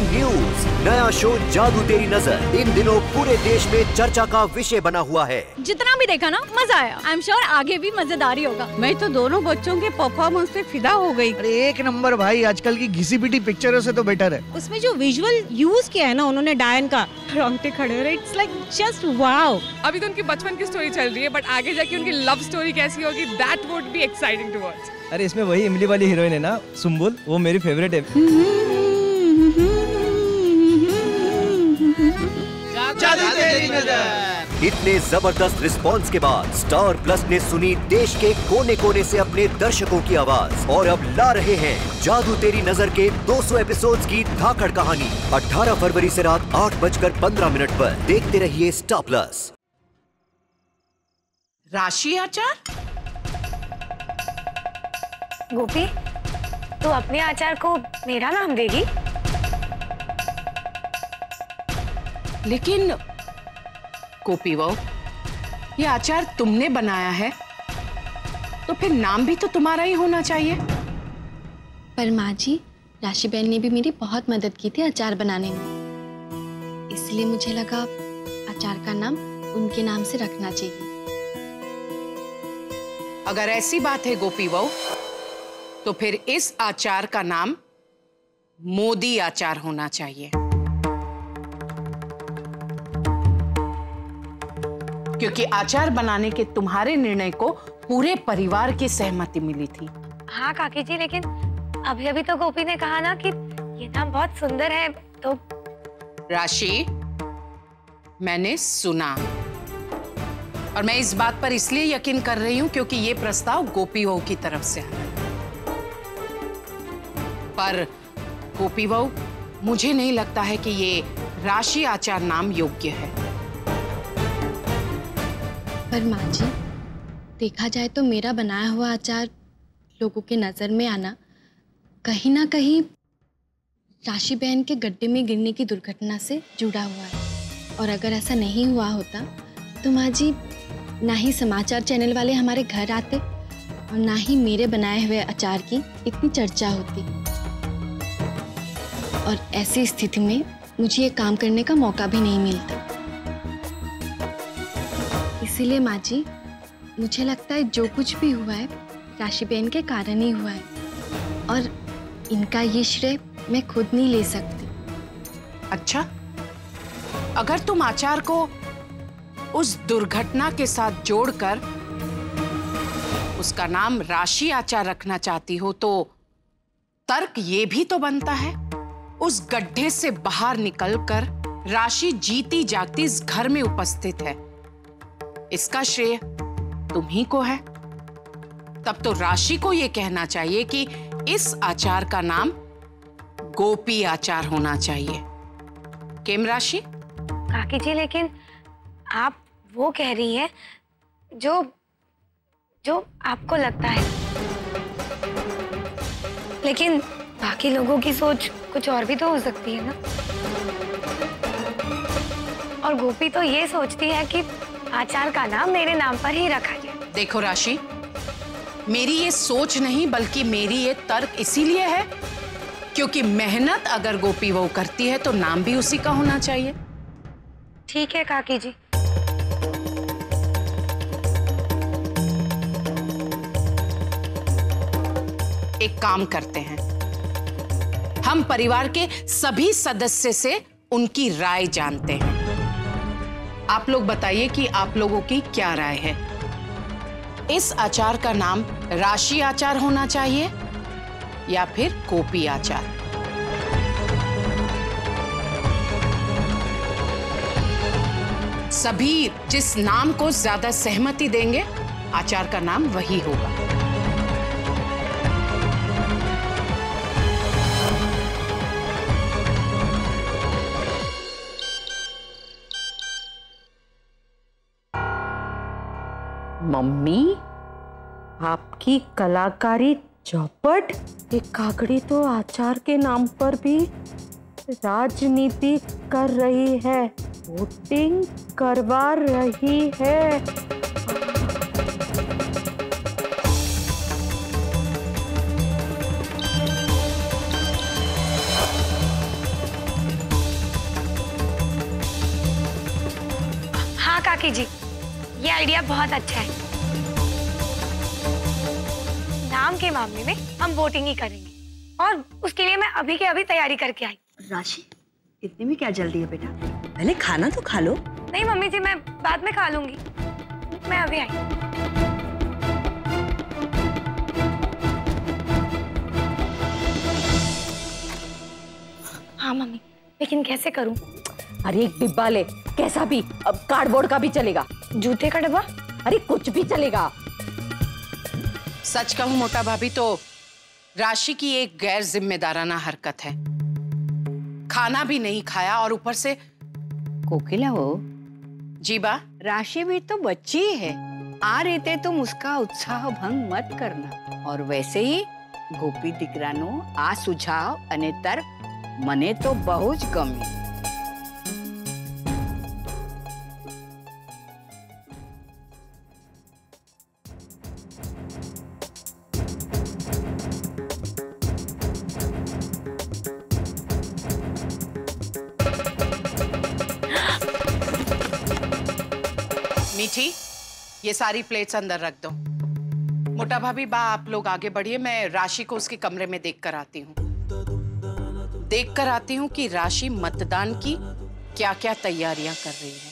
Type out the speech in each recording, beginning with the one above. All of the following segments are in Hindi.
ब्रेकिंग न्यूज, नया शो जादू तेरी नजर इन दिनों पूरे देश में चर्चा का विषय बना हुआ है। जितना भी देखा ना मजा आया। आई एम श्योर आगे भी मजेदार ही होगा। मैं तो दोनों बच्चों के परफॉर्मेंस पे फिदा हो गई। अरे एक नंबर भाई, आजकल की घिसी पिटी पिक्चरों से तो बेटर है। उसमें जो विजुअल यूज किया है ना उन्होंने डायन का, रोंगटे खड़े हो रहे, इट्स लाइक जस्ट वाओ। अभी तो उनकी बचपन की स्टोरी चल रही है, बट आगे जाके उनकी लव स्टोरी कैसी होगी, that would be exciting to watch. अरे इसमें वही इमली वाली हीरोइन है ना, सुम्बुल, वो मेरी फेवरेट है। जादू तेरी नजर। इतने जबरदस्त रिस्पांस के बाद स्टार प्लस ने सुनी देश के कोने कोने से अपने दर्शकों की आवाज और अब ला रहे हैं जादू तेरी नजर के 200 एपिसोड्स की धाकड़ कहानी। 18 फरवरी से रात 8:15 पर देखते रहिए स्टार प्लस। राशि आचार? गोपी, तू अपने आचार को मेरा नाम देगी? लेकिन गोपी बहू, ये आचार तुमने बनाया है तो फिर नाम भी तो तुम्हारा ही होना चाहिए। पर माँ जी, राशि बहन ने भी मेरी बहुत मदद की थी अचार बनाने में, इसलिए मुझे लगा अचार का नाम उनके नाम से रखना चाहिए। अगर ऐसी बात है गोपी बहू, तो फिर इस आचार का नाम मोदी आचार होना चाहिए, क्योंकि आचार बनाने के तुम्हारे निर्णय को पूरे परिवार की सहमति मिली थी। हाँ काकी जी, लेकिन अभी अभी तो गोपी ने कहा ना कि ये नाम बहुत सुंदर है, तो राशि, मैंने सुना और मैं इस बात पर इसलिए यकीन कर रही हूं क्योंकि ये प्रस्ताव गोपी बहू की तरफ से आया। पर गोपी बहू, मुझे नहीं लगता है कि ये राशि आचार नाम योग्य है। पर माँ जी, देखा जाए तो मेरा बनाया हुआ अचार लोगों के नजर में आना कहीं ना कहीं राशि बहन के गड्ढे में गिरने की दुर्घटना से जुड़ा हुआ है। और अगर ऐसा नहीं हुआ होता तो माँ जी, ना ही समाचार चैनल वाले हमारे घर आते और ना ही मेरे बनाए हुए अचार की इतनी चर्चा होती। और ऐसी स्थिति में मुझे ये काम करने का मौका भी नहीं मिलता। इसीलिए माँ जी, मुझे लगता है जो कुछ भी हुआ है राशि बहन के कारण ही हुआ है और इनका ये श्रेय मैं खुद नहीं ले सकती। अच्छा, अगर तुम आचार को उस दुर्घटना के साथ जोड़कर उसका नाम राशि आचार रखना चाहती हो तो तर्क ये भी तो बनता है, उस गड्ढे से बाहर निकलकर राशि जीती जागती इस घर में उपस्थित है, इसका श्रेय तुम ही को है। तब तो राशि को यह कहना चाहिए कि इस आचार का नाम गोपी आचार होना चाहिए। केम राशि? काकी जी, लेकिन आप वो कह रही हैं जो आपको लगता है, लेकिन बाकी लोगों की सोच कुछ और भी तो हो सकती है ना। और गोपी तो ये सोचती है कि आचार का नाम मेरे नाम पर ही रखा जाए। देखो राशि, मेरी ये सोच नहीं बल्कि मेरी ये तर्क इसीलिए है क्योंकि मेहनत अगर गोपी वो करती है तो नाम भी उसी का होना चाहिए। ठीक है काकी जी। एक काम करते हैं, हम परिवार के सभी सदस्य से उनकी राय जानते हैं। आप लोग बताइए कि आप लोगों की क्या राय है। इस आचार का नाम राशि आचार होना चाहिए या फिर गोपी आचार? सभी जिस नाम को ज्यादा सहमति देंगे, आचार का नाम वही होगा। मम्मी, आपकी कलाकारी चौपट। एक काकड़ी तो आचार के नाम पर भी राजनीति कर रही है, वोटिंग करवा रही है। काकी जी, ये आइडिया बहुत अच्छा है। नाम के मामले में हम वोटिंग ही करेंगे और उसके लिए मैं अभी के अभी तैयारी करके आई। राशि, इतने में क्या जल्दी है बेटा? पहले खाना तो खा लो। नहीं मम्मी जी, मैं बाद में खा लूंगी, मैं अभी आई। हाँ मम्मी, लेकिन कैसे करूं? अरे एक डिब्बा ले, कैसा भी, अब कार्डबोर्ड का भी चलेगा। जूते का डब्बा? अरे कुछ भी चलेगा। सच कहूं मोटा भाभी तो राशि की एक गैर जिम्मेदाराना हरकत है। खाना भी नहीं खाया और ऊपर से कोकिला हो जी बा, राशि भी तो बच्ची है, आ रहते तुम उसका उत्साह भंग मत करना। और वैसे ही गोपी दीकरानो आ सुझाव अने तर्क मने तो बहुत गमी। मीठी, ये सारी प्लेट्स अंदर रख दो। मोटा भाभी बा, आप लोग आगे बढ़िए, मैं राशि को उसके कमरे में देख कर आती हूँ। देख कर आती हूँ कि राशि मतदान की क्या क्या तैयारियां कर रही है।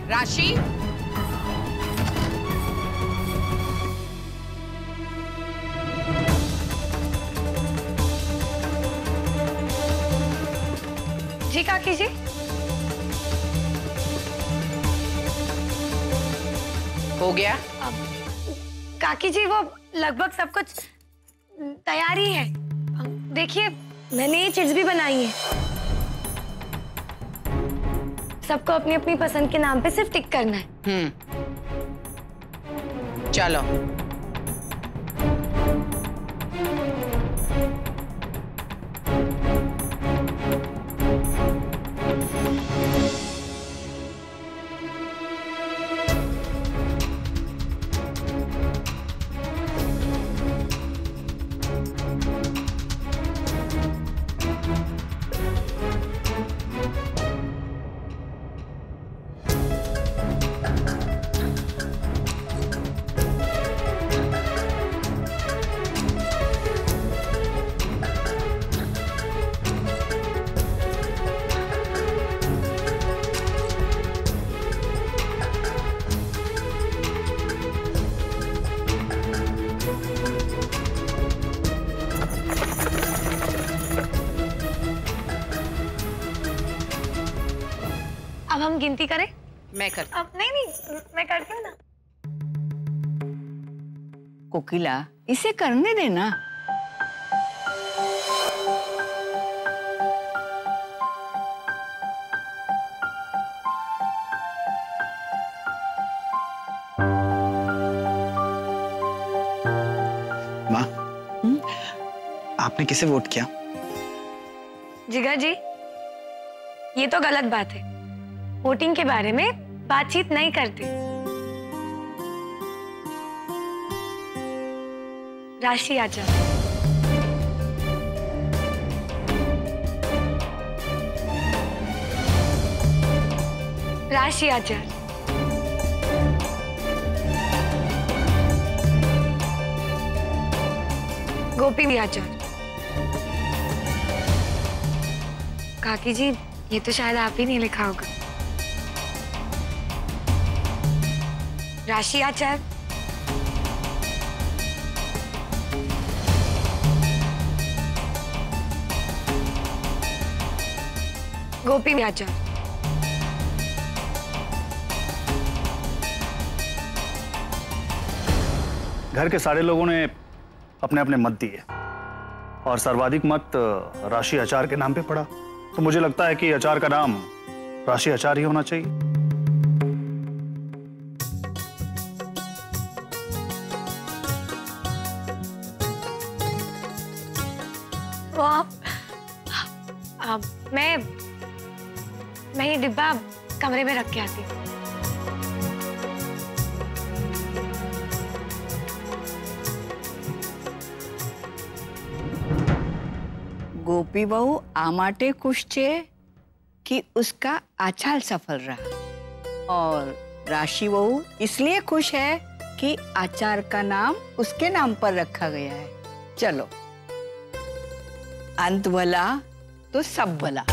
राशि, जी काकी जी। हो गया? काकी जी वो लगभग सब कुछ तैयार ही है। देखिए मैंने ये चिट्स भी बनाई है। सबको अपनी अपनी पसंद के नाम पे सिर्फ टिक करना है। चलो। अब हम गिनती करें? मैं कर। अब नहीं, मैं करती हूँ ना। कोकिला, इसे करने देना। माँ, आपने किसे वोट किया? जिगर जी, ये तो गलत बात है। वोटिंग के बारे में बातचीत नहीं करते। राशि आचार्य। राशि आचार्य। गोपी आचार्य। काकी जी, ये तो शायद आप ही नहीं लिखा होगा। राशि आचार्य। गोपी आचार्य। घर के सारे लोगों ने अपने अपने मत दिए और सर्वाधिक मत राशि आचार्य के नाम पे पड़ा, तो मुझे लगता है कि आचार्य का नाम राशि आचार्य ही होना चाहिए। वो आप मैं ये डिब्बा कमरे में रख के आती हूँ। गोपी बहू आ માટે खुश છે कि उसका आचार सफल रहा, और राशि बहू इसलिए खुश है कि आचार का नाम उसके नाम पर रखा गया है। चलो, अंत भला तो सब भला।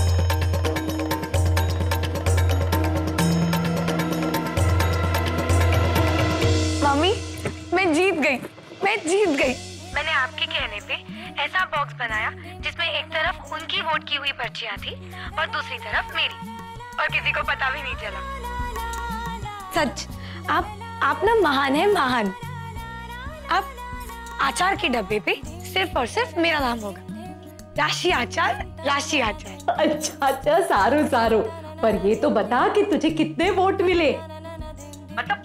मम्मी, मैं जीत गई। मैंने आपके कहने पे ऐसा बॉक्स बनाया जिसमें एक तरफ उनकी वोट की हुई पर्चियां थी और दूसरी तरफ मेरी, और किसी को पता भी नहीं चला। सच, आप ना महान है, महान। अब आचार के डब्बे पे सिर्फ और सिर्फ मेरा नाम होगा, राशि आचार, राशि आचार। अच्छा, सारू। पर ये तो बता कि तुझे कितने वोट मिले, मतलब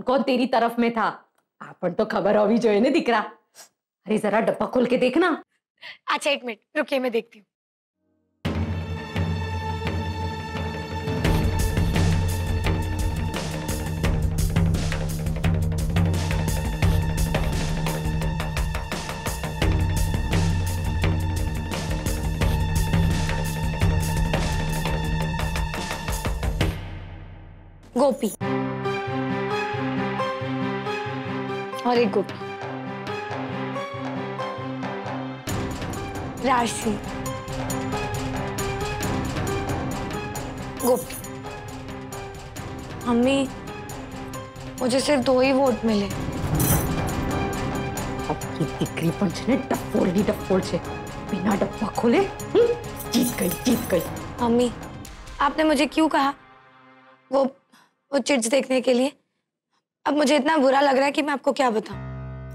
कौन तेरी तरफ में था? आपन तो खबर होवी जोए ने दिकरा। अरे जरा डब्बा खोल के देखना। अच्छा, एक मिनट रुकिए, मैं देखती हूँ। गोपी और एक गोपी, राशि, गोपी। मम्मी, मुझे सिर्फ 2 ही वोट मिले। अब की दिकरी पंच ने डफोल छे, बिना डब्बा खोले जीत गई। मम्मी, आपने मुझे क्यों कहा वो चिट्स देखने के लिए? अब मुझे इतना बुरा लग रहा है कि मैं आपको क्या बताऊं।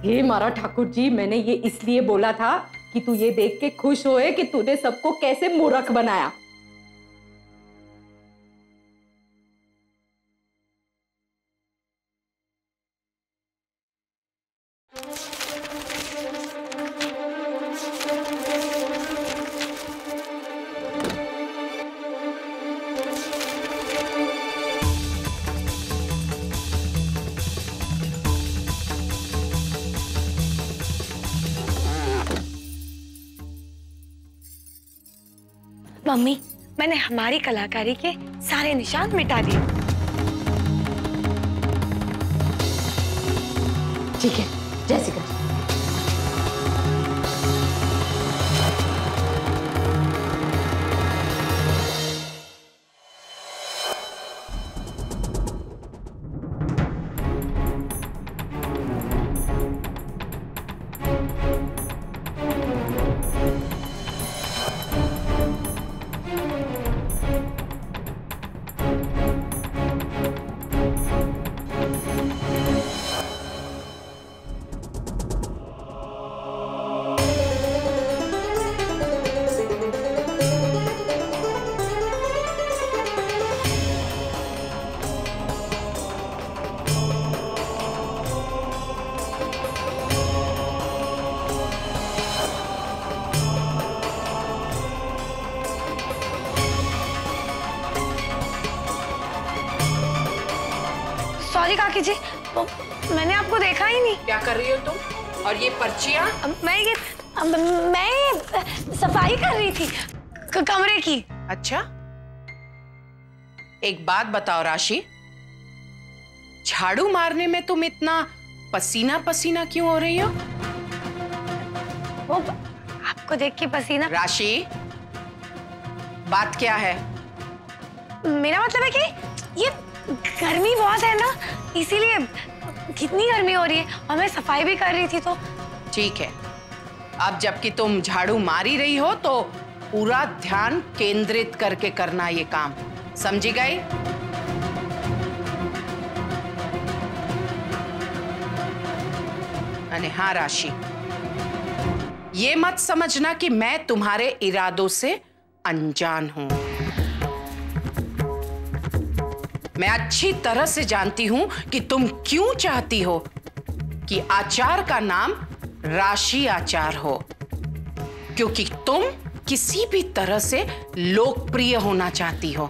हे मारा ठाकुर जी, मैंने ये इसलिए बोला था कि तू ये देख के खुश होए कि तूने सबको कैसे मूर्ख बनाया। मम्मी, मैंने हमारी कलाकारी के सारे निशान मिटा दिए। ठीक है, जैसे कर। सॉरी काकी जी, मैंने आपको देखा ही नहीं। क्या कर रही हो तुम? और ये पर्चियां? मैं सफाई कर रही थी कमरे की। अच्छा, एक बात बताओ राशि, झाड़ू मारने में तुम इतना पसीना पसीना क्यों हो रही हो? वो आपको देख के पसीना। राशि, बात क्या है? मेरा मतलब है कि ये गर्मी बहुत है ना, इसीलिए कितनी गर्मी हो रही है, और मैं सफाई भी कर रही थी तो। ठीक है, अब जबकि तुम झाड़ू मारी रही हो तो पूरा ध्यान केंद्रित करके करना ये काम, समझी गई? अरे हाँ राशि, ये मत समझना कि मैं तुम्हारे इरादों से अनजान हूं। मैं अच्छी तरह से जानती हूं कि तुम क्यों चाहती हो कि आचार का नाम राशि आचार हो, क्योंकि तुम किसी भी तरह से लोकप्रिय होना चाहती हो।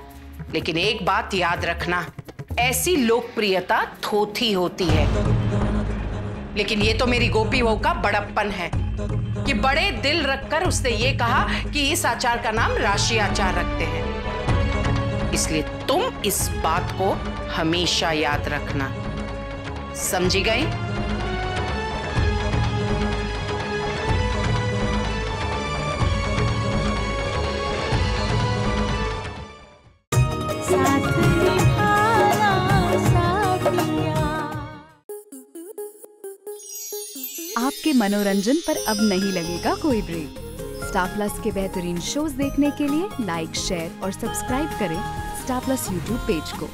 लेकिन एक बात याद रखना, ऐसी लोकप्रियता थोथी होती है। लेकिन ये तो मेरी गोपी बहू का बड़प्पन है कि बड़े दिल रखकर उसने ये कहा कि इस अचार का नाम राशि अचार रखते हैं। इसलिए तुम इस बात को हमेशा याद रखना, समझी गई? आपके मनोरंजन पर अब नहीं लगेगा कोई ब्रेक। स्टार प्लस के बेहतरीन शोज देखने के लिए लाइक, शेयर और सब्सक्राइब करें स्टार प्लस यूट्यूब पेज को।